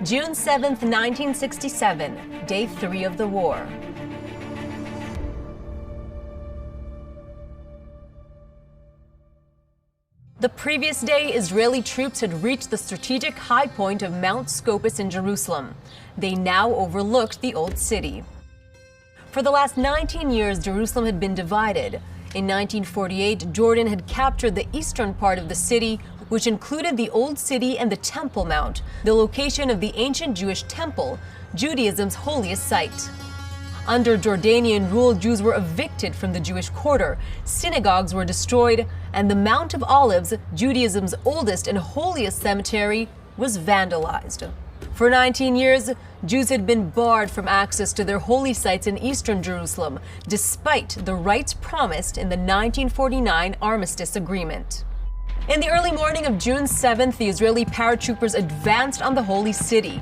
June 7, 1967, day 3 of the war. The previous day, Israeli troops had reached the strategic high point of Mount Scopus in Jerusalem. They now overlooked the Old City. For the last 19 years, Jerusalem had been divided. In 1948, Jordan had captured the eastern part of the city, which included the Old City and the Temple Mount, the location of the ancient Jewish temple, Judaism's holiest site. Under Jordanian rule, Jews were evicted from the Jewish quarter, synagogues were destroyed, and the Mount of Olives, Judaism's oldest and holiest cemetery, was vandalized. For 19 years, Jews had been barred from access to their holy sites in eastern Jerusalem, despite the rights promised in the 1949 Armistice Agreement. In the early morning of June 7th, the Israeli paratroopers advanced on the Holy City.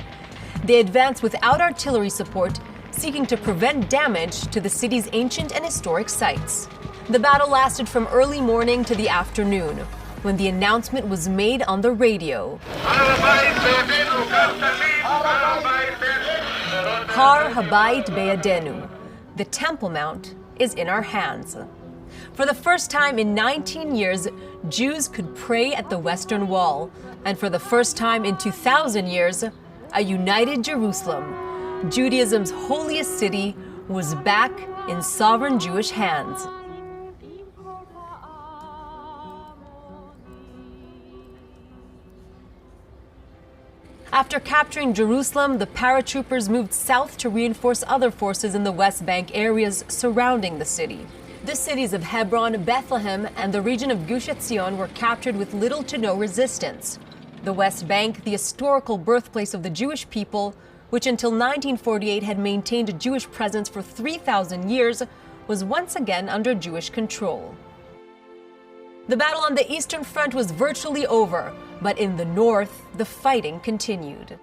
They advanced without artillery support, seeking to prevent damage to the city's ancient and historic sites. The battle lasted from early morning to the afternoon, when the announcement was made on the radio. Har Habayit Be'yadenu. The Temple Mount is in our hands. For the first time in 19 years, Jews could pray at the Western Wall, and for the first time in 2,000 years, a united Jerusalem, Judaism's holiest city, was back in sovereign Jewish hands. After capturing Jerusalem, the paratroopers moved south to reinforce other forces in the West Bank areas surrounding the city. The cities of Hebron, Bethlehem, and the region of Gush Etzion were captured with little to no resistance. The West Bank, the historical birthplace of the Jewish people, which until 1948 had maintained a Jewish presence for 3,000 years, was once again under Jewish control. The battle on the Eastern Front was virtually over, but in the north, the fighting continued.